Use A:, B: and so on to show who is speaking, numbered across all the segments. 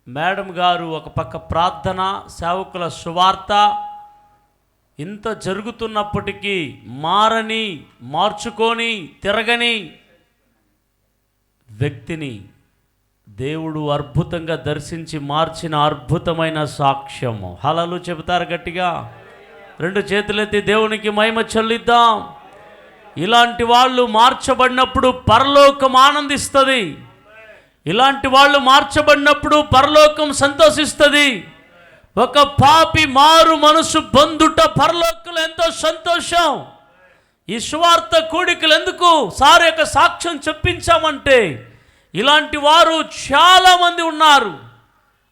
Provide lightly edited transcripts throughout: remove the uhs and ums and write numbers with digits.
A: Madam గారు ఒక పక్క ప్రార్థన, సేవకుల సువార్త, ఇంత జరుగుతున్నప్పటికీ మారని, మార్చుకొని, తిరగని వ్యక్తిని దేవుడు అద్భుతంగా దర్శించి మార్చిన అద్భుతమైన సాక్ష్యము. హల్లెలూయా చెబుతారు గట్టిగా. రెండు చేతులెత్తి దేవునికి మహిమ చెల్లిద్దాం. ఇలాంటి వాళ్ళు మార్చబడినప్పుడు పరలోకం ఆనందిస్తుంది. ఇలాంటి వాళ్ళు మార్చబడినప్పుడు పరలోకం సంతోషిస్తుంది. ఒక పాపి మారు మనసు పొందుట పరలోకంలో ఎంతో సంతోషం. ఈ సువార్త కూడికలు ఎందుకు సార్ యొక్క సాక్ష్యం చెప్పించామంటే, ఇలాంటి వారు చాలామంది ఉన్నారు.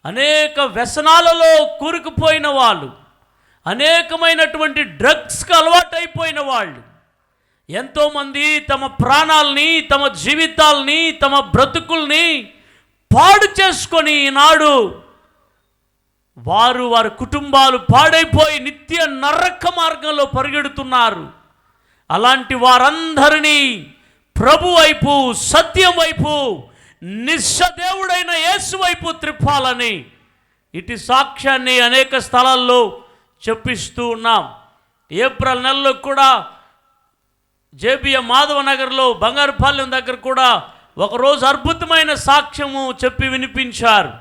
A: అనేక వ్యసనాలలో కూరుకుపోయిన వాళ్ళు, అనేకమైనటువంటి డ్రగ్స్కి అలవాటైపోయిన వాళ్ళు, ఎంతోమంది తమ ప్రాణాలని, తమ జీవితాలని, తమ బ్రతుకుల్ని పాడు చేసుకొని ఈనాడు వారి కుటుంబాలు పాడైపోయి నిత్య నరక మార్గంలో పరిగెడుతున్నారు. అలాంటి వారందరినీ ప్రభు వైపు, సత్యం వైపు, నిస్సదేవుడైన యేసు వైపు త్రిప్పాలని ఇటు సాక్ష్యాన్ని అనేక స్థలాల్లో చెప్పిస్తూ ఉన్నాం. ఏప్రిల్ నెలలో కూడా జేబిఎం మాధవ నగర్లో బంగారుపాలెం దగ్గర కూడా ఒకరోజు అద్భుతమైన సాక్ష్యము చెప్పి వినిపించారు.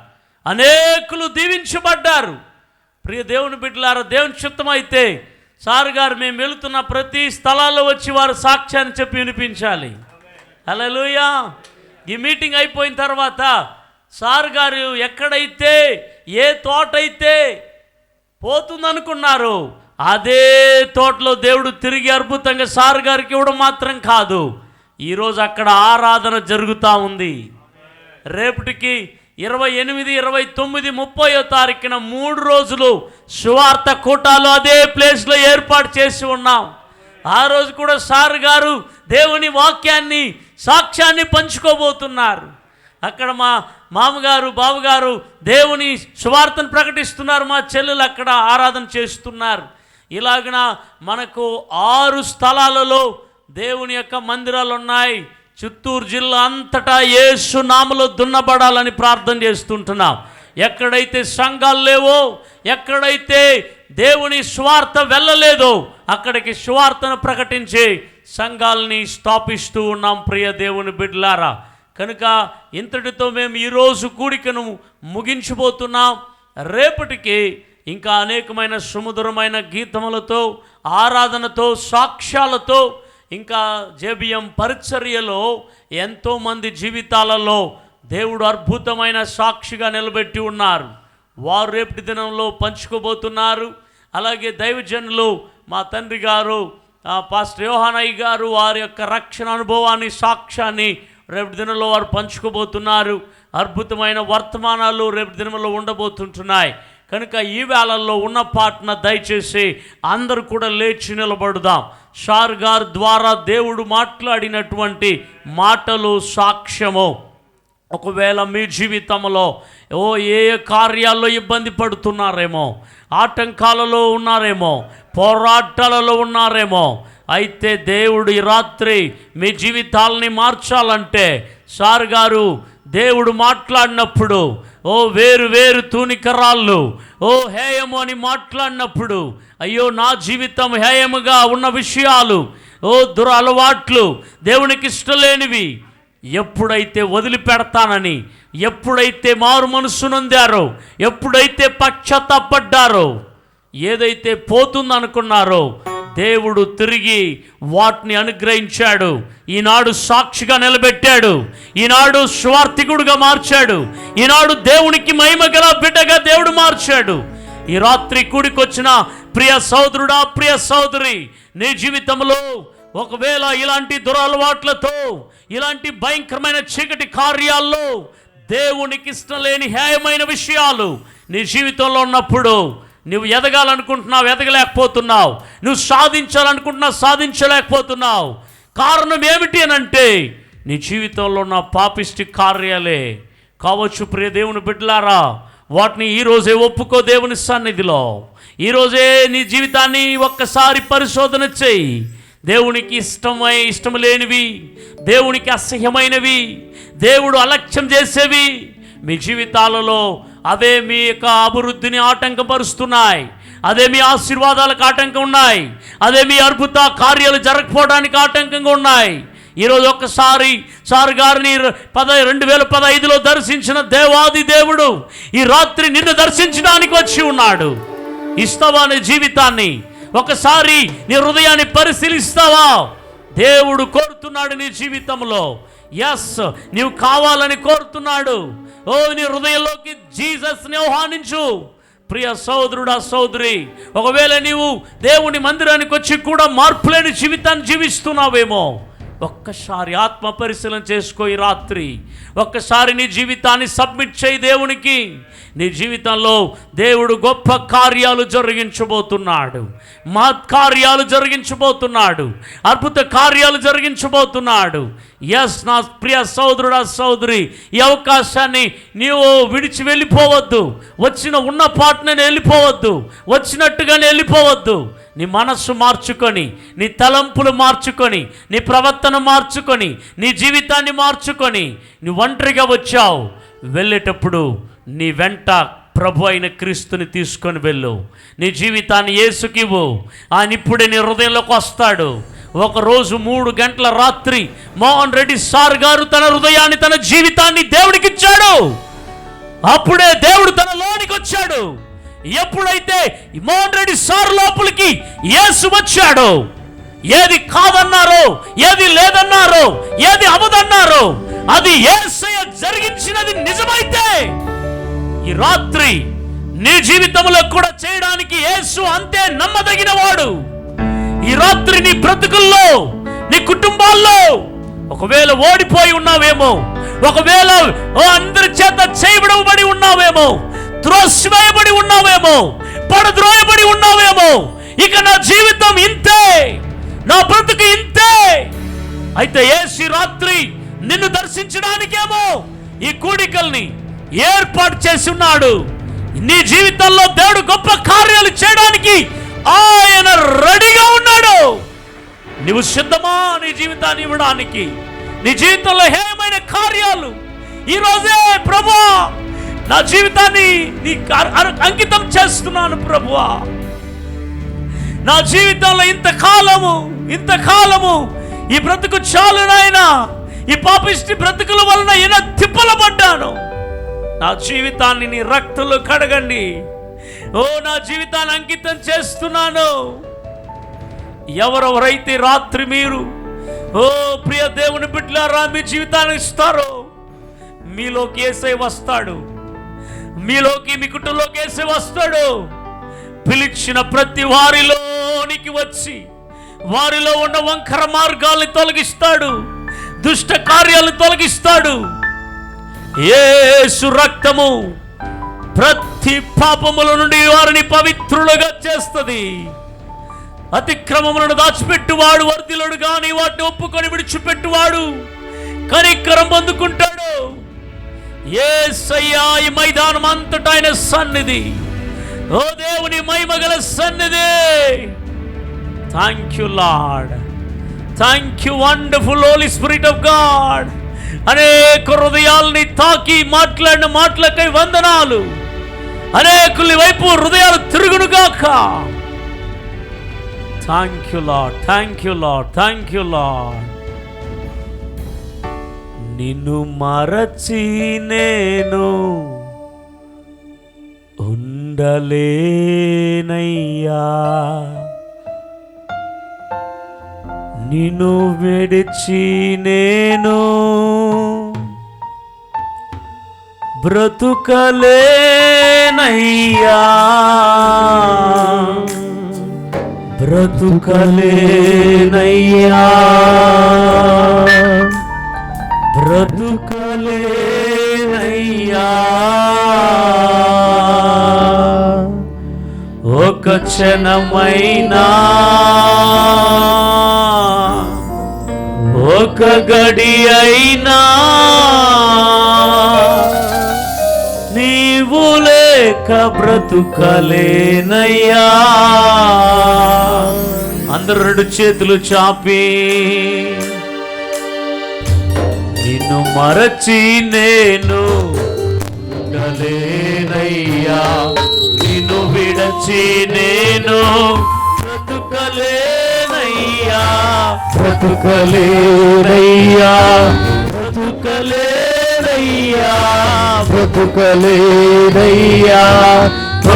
A: అనేకులు దీవించబడ్డారు. ప్రియ దేవుని బిడ్డలారా, దేవుని చిత్తమైతే సార్ గారు మేము వెళుతున్న ప్రతి స్థలాల్లో వచ్చి వారు సాక్ష్యాన్ని చెప్పి వినిపించాలి. హల్లెలూయా. ఈ మీటింగ్ అయిపోయిన తర్వాత సార్ గారు ఎక్కడైతే, ఏ తోటైతే పోతుందనుకున్నారో అదే తోటలో దేవుడు తిరిగి అద్భుతంగా సార్ గారికి ఇవ్వడం మాత్రం కాదు, ఈరోజు అక్కడ ఆరాధన జరుగుతూ ఉంది. రేపటికి 28, 29, 30వ తారీఖున 3 రోజులు సువార్త కూటాలు అదే ప్లేస్లో ఏర్పాటు చేసి ఉన్నాం. ఆ రోజు కూడా సార్ గారు దేవుని వాక్యాన్ని, సాక్ష్యాన్ని పంచుకోబోతున్నారు. అక్కడ మా మామగారు, బావగారు దేవుని సువార్తను ప్రకటిస్తున్నారు. మా చెల్లెలు అక్కడ ఆరాధన చేస్తున్నారు. ఇలాగన మనకు 6 స్థలాలలో దేవుని యొక్క మందిరాలు ఉన్నాయి. చిత్తూరు జిల్లా అంతటా యేసు నామములో దున్నబడాలని ప్రార్థన చేస్తుంటున్నాం. ఎక్కడైతే సంఘాలు లేవో, ఎక్కడైతే దేవుని సువార్త వెళ్ళలేదో అక్కడికి సువార్తను ప్రకటించి సంఘాలని స్థాపిస్తూ ఉన్నాం. ప్రియ దేవుని బిడ్డలారా, కనుక ఇంతటితో మేము ఈరోజు కూడికను ముగించబోతున్నాం. రేపటికి ఇంకా అనేకమైన సుమధురమైన గీతములతో, ఆరాధనతో, సాక్ష్యాలతో, ఇంకా జేబిఎం పరిచర్యలో ఎంతోమంది జీవితాలలో దేవుడు అద్భుతమైన సాక్షిగా నిలబెట్టి ఉన్నారు. వారు రేపటి దినంలో పంచుకోబోతున్నారు. అలాగే దైవజనులు మా తండ్రి గారు పాస్టర్ యోహానయ్య గారు వారి యొక్క రక్షణ అనుభవాన్ని, సాక్ష్యాన్ని రేపటి దినంలో వారు పంచుకోబోతున్నారు. అద్భుతమైన వర్తమానాలు రేపటి దినంలో ఉండబోతుంటున్నాయి. కనుక ఈ వేళల్లో ఉన్న పాటన దయచేసి అందరూ కూడా లేచి నిలబడుదాం. సార్ గారు ద్వారా దేవుడు మాట్లాడినటువంటి మాటలు, సాక్ష్యము. ఒకవేళ మీ జీవితంలో ఏ కార్యాల్లో ఇబ్బంది పడుతున్నారేమో, ఆటంకాలలో ఉన్నారేమో, పోరాటాలలో ఉన్నారేమో, అయితే దేవుడు ఈ రాత్రి మీ జీవితాలని మార్చాలంటే సార్ గారు దేవుడు మాట్లాడినప్పుడు వేరు వేరు తూనికరాళ్ళు హేయము అని మాట్లాడినప్పుడు, అయ్యో నా జీవితం హేయముగా ఉన్న విషయాలు, దురలవాట్లు, దేవునికి ఇష్టం లేనివి ఎప్పుడైతే వదిలిపెడతానని, ఎప్పుడైతే మారు మనసు నొందారో, ఎప్పుడైతే పశ్చాత్తాపడ్డారో, ఏదైతే పోతుందనుకున్నారో దేవుడు తిరిగి వాటిని అనుగ్రహించాడు. ఈనాడు సాక్షిగా నిలబెట్టాడు. ఈనాడు స్వార్థికుడుగా మార్చాడు. ఈనాడు దేవునికి మహిమ గల బిడ్డగా దేవుడు మార్చాడు. ఈ రాత్రి కూడికొచ్చిన ప్రియ సోదరుడా, ప్రియ సోదరి, నీ జీవితంలో ఒకవేళ ఇలాంటి దురలవాట్లతో, ఇలాంటి భయంకరమైన చీకటి కార్యాల్లో, దేవునికి ఇష్టం లేని హేయమైన విషయాలు నీ జీవితంలో ఉన్నప్పుడు నువ్వు ఎదగాలనుకుంటున్నావు, ఎదగలేకపోతున్నావు. నువ్వు సాధించాలనుకుంటున్నావు, సాధించలేకపోతున్నావు. కారణం ఏమిటి అని అంటే నీ జీవితంలో ఉన్న పాపిష్టి కార్యాలే కావచ్చు. ప్రియ దేవుని బిడ్డలారా, వాటిని ఈరోజే ఒప్పుకో దేవుని సన్నిధిలో. ఈరోజే నీ జీవితాన్ని ఒక్కసారి పరిశోధన చేయి. దేవునికి ఇష్టం లేనివి, దేవునికి అసహ్యమైనవి, దేవుడు అలక్ష్యం చేసేవి, మీ జీవితాలలో అవే మీ యొక్క అభివృద్ధిని ఆటంకపరుస్తున్నాయి, అదే మీ ఆశీర్వాదాలకు ఆటంకం ఉన్నాయి, అదే మీ అద్భుత కార్యాలు జరగకపోవడానికి ఆటంకంగా ఉన్నాయి. ఈరోజు ఒక్కసారి సార్ గారిని 2015లో దర్శించిన దేవాది దేవుడు ఈ రాత్రి నిన్ను దర్శించడానికి వచ్చి ఉన్నాడు. ఇస్తావా నీ జీవితాన్ని? ఒకసారి నీ హృదయాన్ని పరిశీలిస్తావా? దేవుడు కోరుతున్నాడు నీ జీవితంలో. ఎస్, నీవు కావాలని కోరుతున్నాడు. ఓ, నీ హృదయంలోకి జీసస్ని ఆహ్వానించు. ప్రియ సోదరుడా, సోదరి, ఒకవేళ నీవు దేవుని మందిరానికి వచ్చి కూడా మార్పులేని జీవితాన్ని జీవిస్తున్నావేమో, ఒక్కసారి ఆత్మ పరిశీలన చేసుకో. ఈ రాత్రి ఒక్కసారి నీ జీవితాన్ని సబ్మిట్ చేయి దేవునికి. నీ జీవితంలో దేవుడు గొప్ప కార్యాలు జరిగించబోతున్నాడు, మహత్కార్యాలు జరిగించబోతున్నాడు, అద్భుత కార్యాలు జరిగించబోతున్నాడు. ఎస్, నా ప్రియ సోదరుడా, సోదరి, ఈ అవకాశాన్ని నీవు విడిచి వెళ్ళిపోవద్దు. ఉన్న పాటనే వెళ్ళిపోవద్దు, వచ్చినట్టుగానే వెళ్ళిపోవద్దు. నీ మనస్సు మార్చుకొని, నీ తలంపులు మార్చుకొని, నీ ప్రవర్తన మార్చుకొని, నీ జీవితాన్ని మార్చుకొని, నీ ఒంటరిగా వచ్చావు. వెళ్ళేటప్పుడు నీ వెంట ప్రభు అయిన క్రీస్తుని తీసుకొని వెళ్ళు. నీ జీవితాన్ని యేసుకివ్వు. ఆయన ఇప్పుడే నీ హృదయంలోకి వస్తాడు. ఒకరోజు 3 గంటల రాత్రి మోహన్ రెడ్డి సార్ గారు తన హృదయాన్ని, తన జీవితాన్ని దేవుడికి ఇచ్చాడు. అప్పుడే దేవుడు తన లోనికి వచ్చాడు. ఎప్పుడైతే మోహన్ రెడ్డి సార్ లోపలికి యేసు వచ్చాడో, ఏది కాదన్నారో, ఏది లేదన్నారో, ఏది అవదన్నారో, అది యేసయ్య జరిగించినది నిజమైతే ఈ రాత్రి నీ జీవితంలో కూడా చేయడానికి యేసు అంతే నమ్మదగిన వాడు. ఈ రాత్రి నీ బ్రతుకుల్లో, నీ కుటుంబాల్లో ఒకవేళ ఓడిపోయి ఉన్నావేమో, ఒకవేళ అందరి చేత చేయబడబడి ఉన్నావేమో, త్రోసివేయబడి ఉన్నావేమో, పడద్రోయబడి ఉన్నావేమో, ఇక నా జీవితం ఇంతే, నా బ్రతుకు ఇంతే అయితే యేసు రాత్రి నిన్ను దర్శించడానికేమో ఈ కూడికల్ని ఏర్పాటు చేసి ఉన్నాడు. నీ జీవితంలో దేవుడు గొప్ప కార్యాలు చేయడానికి ఆయన రెడీగా ఉన్నాడు. నువ్వు సిద్ధమా నీ జీవితాన్ని ఇవ్వడానికి? నీ జీవితంలో హేయమైన కార్యాలు ఈరోజే ప్రభువా, నా జీవితాన్ని నీకు అంకితం చేస్తున్నాను ప్రభువా. నా జీవితంలో ఇంతకాలము ఈ బ్రతుకు చాలు నాయనా. ఈ పాపిష్టి బ్రతుకుల వలన ఎన్నో తిప్పలు పడ్డాను. నా జీవితాన్ని నీ రక్తంలో కడగండి. ఓ, నా జీవితాన్ని అంకితం చేస్తున్నాను. ఎవరెవరైతే రాత్రి మీరు ఓ ప్రియ దేవుని బిడ్డలారా మీ జీవితాన్ని ఇస్తారో, మీలోకి యేసయ్య వస్తాడు. మీలోకి, మీ కుటుంబంలోకి యేసయ్య వస్తాడు. పిలిచిన ప్రతి వారిలోనికి వచ్చి వారిలో ఉన్న వంకర మార్గాల్ని తొలగిస్తాడు, దుష్ట కార్యాలను తొలగిస్తాడు. యేసు రక్తము ప్రతి పాపముల నుండి వారిని పవిత్రులుగా చేస్తుంది. అతిక్రమములను దాచిపెట్టువాడు వర్ధిల్లుడు గాని వాటిని ఒప్పుకొని విడిచిపెట్టువాడు కనికరం పొందుకుంటాడు. యేసయ్యా ఈ మైదానం అంతటా ఆయన సన్నిధి, ఓ దేవుని మహిమగల సన్నిధి. Thank you Lord, thank you wonderful Holy Spirit of God. అనేక హృదయాల్ని తాకి మాట్లాడిన మాటలకై వందనాలు. అనేకుల వైపు హృదయాలు తిరుగునుగాక. Thank you Lord, thank you Lord, thank you Lord. నిన్ను మరచి నేను ఉండలేనయ్యా, నిన్ను విడిచి నేను బ్రతుకలేనయ్యా, బ్రతుకలేనయ్యా, బ్రతుకలేనయ్యా. ఒక క్షణమైనా, ఒక గడి అయినా నీవు లేక బ్రతుకలేనయ్యా. అందరూ 2 చేతులు చాపి నిన్ను మరచి నేను ఉండలేనయ్యా, నిన్ను విడచి నేను బ్రతుకలేనయ్యా, బ్రతుకలేనయ్యా, బ్రతుకలేనయ్యా, బ్రతుకలేనయ్యా.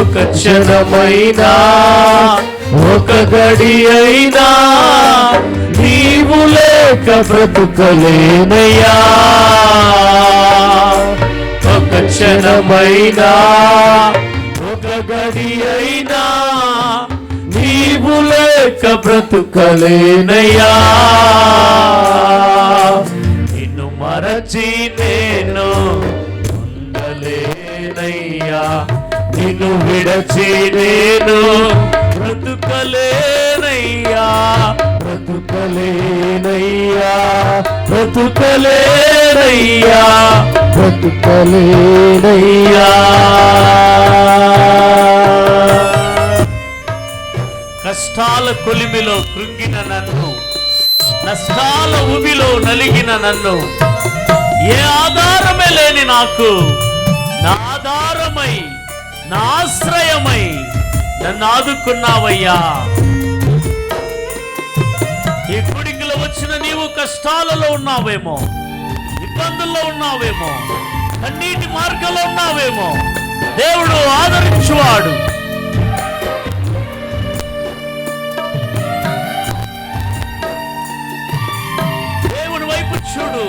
A: ఒక క్షణమైనా ఒక గడి అయినా నీవు లేక బ్రతుకలేనయ్యా, ఒక క్షణమైనా ఒక గడి అయినా నీవు లేక బ్రతుకలేనయ్యా. నిన్ను మరచి నేను ఉండలేనయ్యా, నిన్ను విడచి నేను బ్రతుకలేనయ్యా, బ్రతుకలేనయ్యా, బ్రతుకలేనయ్యా, బ్రతుకలేనయ్యా. కష్టాల కొలిమిలో కృంగిన నన్ను, నష్టాల ఊబిలో నలిగిన నన్ను, ఏ ఆధారమే లేని నాకు నా ఆధారమై నా ఆశ్రయమై నన్ను ఆదుకున్నావయ్యా. ఈ గుడికిలో వచ్చిన నీవు కష్టాలలో ఉన్నావేమో, ఇబ్బందుల్లో ఉన్నావేమో, కన్నీటి మార్గంలో ఉన్నావేమో. దేవుడు ఆదరించువాడు. దేవుడి వైపు చూడు,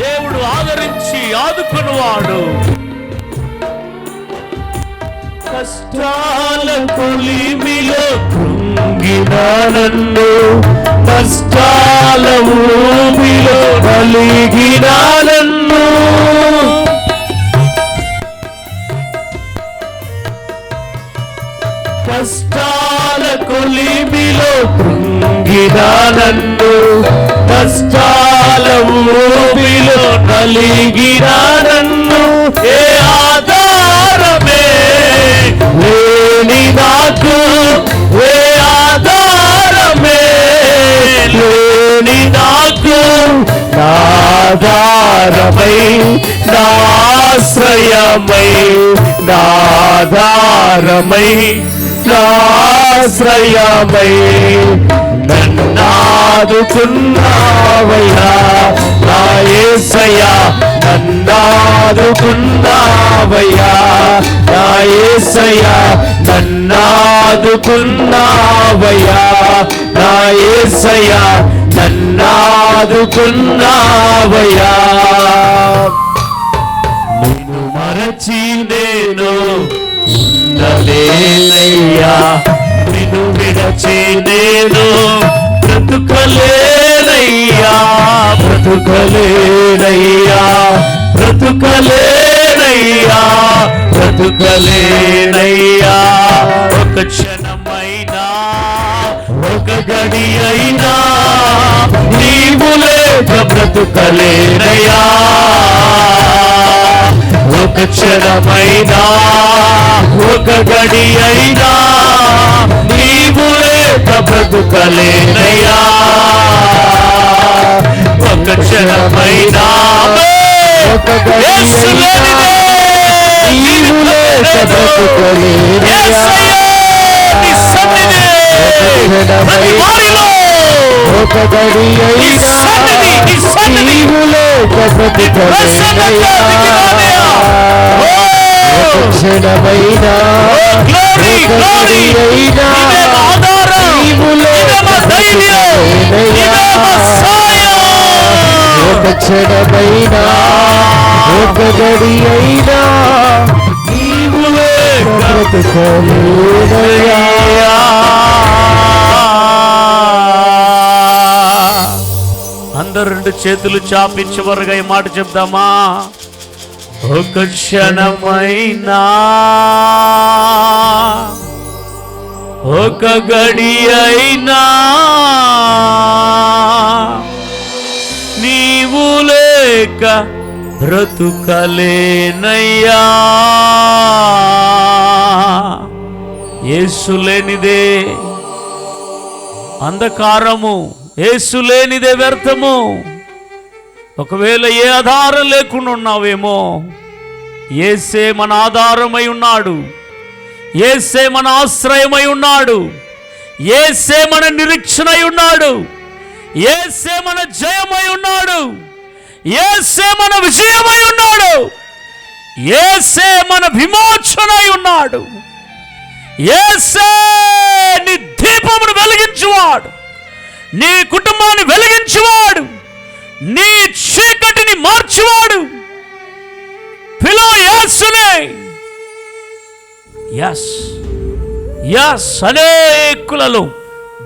A: దేవుడు ఆదరించి ఆదుకున్నవాడు. కష్టాల కొలిమిలో కృంగిన నన్ను, కష్టాల ఊబిలో నలిగిన నన్ను, కష్టాల కొలిమిలో కృంగిన నన్ను, కష్టాల ఊబిలో నలిగిన నన్ను, ఏ ఆధారమే లేని నాకు, ఏ ఆధారమే లేని నాకు, నా ఆధారమై నా ఆశ్రయమై, నా ఆధారమై నా ఆశ్రయమై నన్నాదుకున్నావయ్యా నా యేసయ్యా, నన్నాదుకున్నావయ్యా నా యేసయ్యా, నన్నాదుకున్నావయ్యా నా యేసయ్యా, నన్నాదుకున్నావయ్యా. నిన్ను మరచి నేను ఉండలేనయ్యా, నిన్ను విడచి నేను బ్రతుకలేనయ్యా, బ్రతుకలేనయ్యా, బ్రతుకలేనయ్యా, బ్రతుకలేనయ్యా. ఒక క్షణమైనా ఒక గడి అయినా నీవు లేక బ్రతుకలేనయ్యా, ఒక క్షణమైనా ఒక గడి అయినా నీవు లేక బ్రతుకలేనయ్యా, ఒక క్షణమైనా ఒక గడి అయినా నీవు లేక బ్రతుకలేనయ్యా, ఒక గడి అయినా నీవు లేక బ్రతుకలేనయ్యా, ఒక క్షణమైనా ఒక గడి అయినా నీవు లేక బ్రతుకలేనయ్యా, ఒక క్షణమైనా ఒక గడి అయినా నీవు లేక బ్రతుకలేనయ్యా. అందరు రెండు చేతులు చాపి చివరిగా ఈ మాట చెప్దామా? ఒక క్షణమైనా ఒక గడి అయినా నీవు లేక బ్రతుకలేనయ్యా, యేసు లేనిదే అంధకారము, యేసు లేనిదే వ్యర్థము. ఒకవేళ ఏ ఆధారం లేకుండా ఉన్నావేమో యేసే మన ఆధారమై ఉన్నాడు, యేసే మన ఆశ్రయమై ఉన్నాడు, యేసే మన నిరీక్షణై ఉన్నాడు, యేసే మన జయమై ఉన్నాడు, యేసే మన విజయమై ఉన్నాడు, యేసే మన విమోచనై ఉన్నాడు. యేసే నీ దీపమును వెలిగించువాడు, నీ కుటుంబాన్ని వెలిగించువాడు, నీ చీకటిని మార్చువాడు. పిలువ యేసునే. అనేకులలో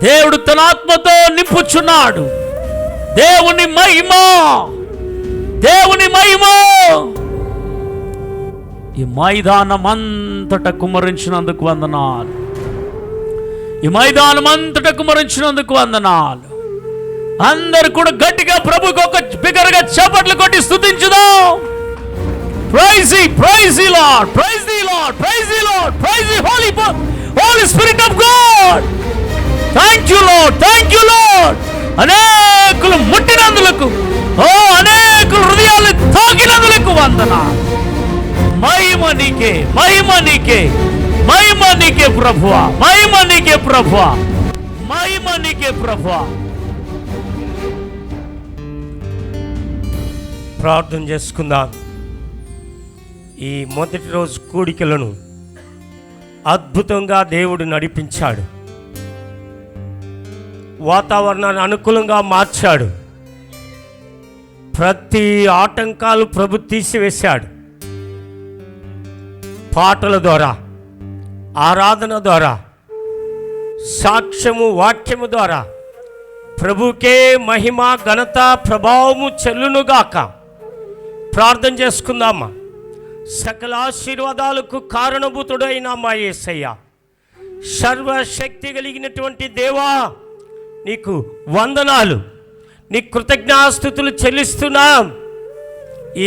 A: దేవుడు తన ఆత్మతో నింపుచున్నాడు. దేవుని మహిమ, దేవుని మహిమ ఈ మైదానం అంతటా కుమ్మరించినందుకు వందనాలు, ఈ మైదానం అంతటా కుమ్మరించినందుకు వందనాలు. అందరు కూడా గట్టిగా ప్రభుకు ఒక బిగ్గరగా చప్పట్లు కొట్టి స్తుతించుదాం. Praise thee, praise thee Lord, praise thee Lord, praise thee Lord, praise thee Holy Spirit of God. Thank you Lord, thank you Lord. అనేకులు ముట్టినందులకు, అనేకులు హృదయాలు తాకినందులకు వందనాలు. మహిమ నీకే, మహిమ నీకే, మహిమ నీకే ప్రభువా, మహిమ నీకే ప్రభువా, మహిమ నీకే ప్రభువా.
B: ప్రార్థన చేసుకుందాం. ఈ మొదటి రోజు కూడికలను అద్భుతంగా దేవుడు నడిపించాడు, వాతావరణాన్ని అనుకూలంగా మార్చాడు. ప్రతి ఆటంకాలు ప్రభు తీసివేశాడు. పాటల ద్వారా, ఆరాధన ద్వారా, సాక్ష్యము, వాక్యము ద్వారా ప్రభుకే మహిమ, ఘనత, ప్రభావము చెల్లునుగాక. ప్రార్థన చేసుకుందామా. సకల ఆశీర్వాదాలకు కారణభూతుడైన మా యేసయ్య, సర్వశక్తి కలిగినటువంటి దేవా, నీకు వందనాలు, నీ కృతజ్ఞాస్తుతులు చెల్లిస్తున్నాం.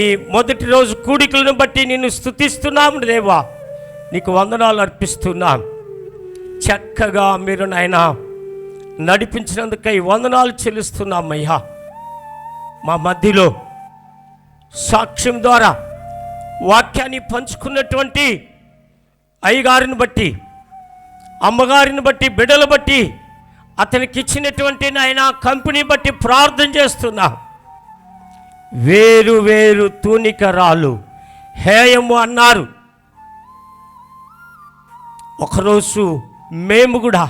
B: ఈ మొదటి రోజు కూడికలను బట్టి నిన్ను స్తుతిస్తున్నాం దేవా, నీకు వందనాలు అర్పిస్తున్నాం. చక్కగా మీరు నాయన నడిపించినందుకై వందనాలు చెల్లిస్తున్నామయ్యా. మా మధ్యలో సాక్ష్యం ద్వారా వాక్యాన్ని పంచుకున్నటువంటి అయ్యగారిని బట్టి, అమ్మగారిని బట్టి, బిడ్డలు బట్టి, అతనికి ఇచ్చినటువంటి నాయన కంపెనీ బట్టి ప్రార్థన చేస్తున్నా. వేరు వేరు తూనికరాలు హేయము అన్నారు. ఒకరోజు మేము కూడా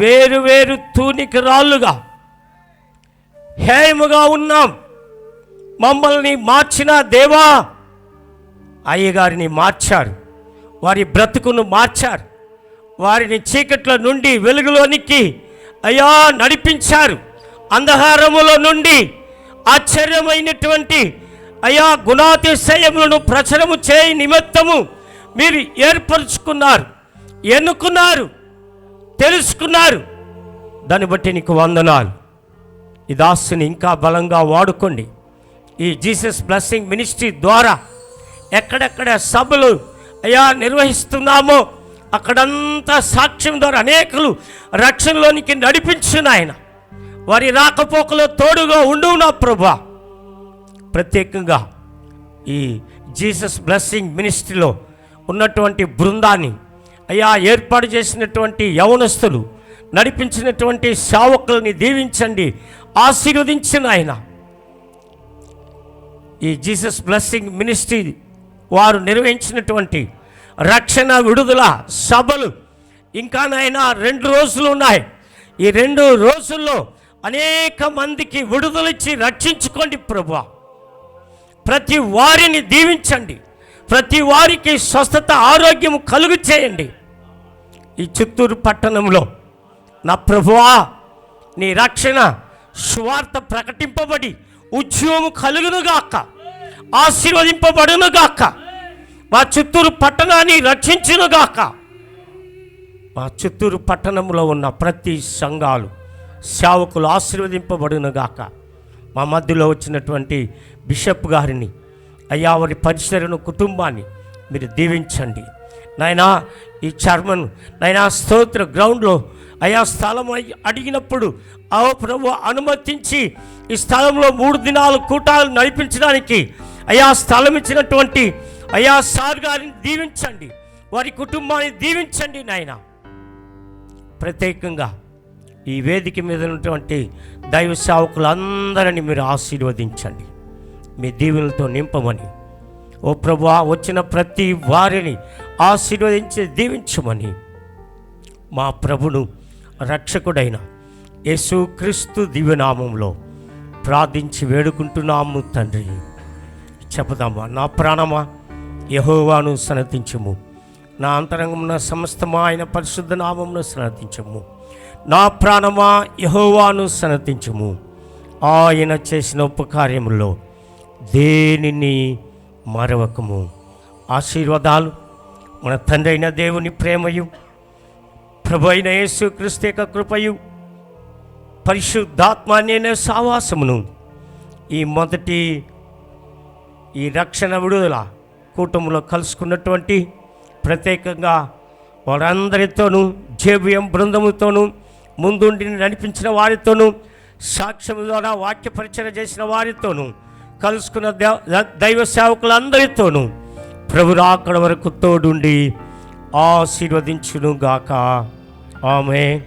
B: వేరు వేరు తూనికరాళ్ళుగా హేయముగా ఉన్నాం. మమ్మల్ని మార్చిన దేవా, అయ్యగారిని మార్చారు, వారి బ్రతుకును మార్చారు, వారిని చీకట్ల నుండి వెలుగులోనికి అయ్యా నడిపించారు. అంధకారములో నుండి ఆశ్చర్యమైనటువంటి అయ్యా గుణాతిశయములను ప్రచురము చేయి నిమిత్తము మీరు ఏర్పరచుకున్నారు, ఎన్నుకున్నారు, తెలుసుకున్నారు. దాన్ని బట్టి నీకు వందనాలు. ఈ దాసుని ఇంకా బలంగా వాడుకోండి. ఈ జీసస్ బ్లెస్సింగ్ మినిస్ట్రీ ద్వారా ఎక్కడెక్కడ సభలు అయ్యా నిర్వహిస్తున్నామో అక్కడంతా సాక్ష్యం ద్వారా అనేకులు రక్షణలోనికి నడిపించిన ఆయన, వారి రాకపోకలో తోడుగా ఉండు నా ప్రభువా. ప్రత్యేకంగా ఈ జీసస్ బ్లెస్సింగ్ మినిస్ట్రీలో ఉన్నటువంటి బృందాన్ని అయ్యా ఏర్పాటు చేసినటువంటి యవనస్తులు, నడిపించినటువంటి సేవకుల్ని దీవించండి, ఆశీర్వదించిన ఆయన. ఈ జీసస్ బ్లెస్సింగ్ మినిస్ట్రీ వారు నిర్వహించినటువంటి రక్షణ విడుదల సభలు ఇంకా నాయన 2 రోజులు ఉన్నాయి. ఈ 2 రోజుల్లో అనేక మందికి విడుదలిచ్చి రక్షించుకోండి ప్రభువా. ప్రతి వారిని దీవించండి, ప్రతి వారికి స్వస్థత, ఆరోగ్యం కలుగు చేయండి. ఈ చిత్తూరు పట్టణంలో నా ప్రభువా, నీ రక్షణ సువార్త ప్రకటింపబడి ఉద్యోగము కలుగునుగాక, ఆశీర్వదింపబడునుగాక. మా చిత్తూరు పట్టణాన్ని రక్షించునుగాక. మా చిత్తూరు పట్టణంలో ఉన్న ప్రతి సంఘాలు, సేవకులు ఆశీర్వదింపబడునుగాక. మా మధ్యలో వచ్చినటువంటి బిషప్ గారిని అయ్యా, వారి పరిసరను, కుటుంబాన్ని మీరు దీవించండి నాయనా. ఈ చర్మన్ నాయనా స్తోత్ర గ్రౌండ్లో అయా స్థలం అడిగినప్పుడు ఆ ప్రభు అనుమతించి ఈ స్థలంలో 3 దినాలు కూటాలు నడిపించడానికి అయా స్థలం ఇచ్చినటువంటి అయ్యా సార్ గారిని దీవించండి, వారి కుటుంబాన్ని దీవించండి నాయన. ప్రత్యేకంగా ఈ వేదిక మీద ఉన్నటువంటి దైవ సేవకులందరినీ మీరు ఆశీర్వదించండి, మీ దీవెనలతో నింపమని. ఓ ప్రభువా, వచ్చిన ప్రతి వారిని ఆశీర్వదించి దీవించమని మా ప్రభును రక్షకుడైన యేసుక్రీస్తు దివ్యనామంలో ప్రార్థించి వేడుకుంటున్నాము తండ్రి. చెప్పుదామా. నా ప్రాణమా యెహోవాను సన్నతించుము, నా అంతరంగమున సమస్తమా ఆయన పరిశుద్ధ నామమును సన్నతించుము. నా ప్రాణమా యెహోవాను సన్నతించుము, ఆయన చేసిన ఉపకార్యములో దేనిని మరవకము. ఆశీర్వాదాలు మన తండ్రి అయిన దేవుని ప్రేమయు, ప్రభు అయిన యేసుక్రీస్తు యొక్క కృపయు, పరిశుద్ధాత్మ అనే సావాసమును ఈ మొదటి ఈ రక్షణ విడుదల కూటమిలో కలుసుకున్నటువంటి ప్రత్యేకంగా వారందరితోనూ, జేబిఎం బృందముతోనూ, ముందుండి నడిపించిన వారితోనూ, సాక్ష్యం ద్వారా వాక్య పరిచయం చేసిన వారితోనూ, కలుసుకున్న దైవ సేవకులందరితోనూ ప్రభు రాకడ వరకు తోడుండి ఆశీర్వదించును గాక. ఆమేన్.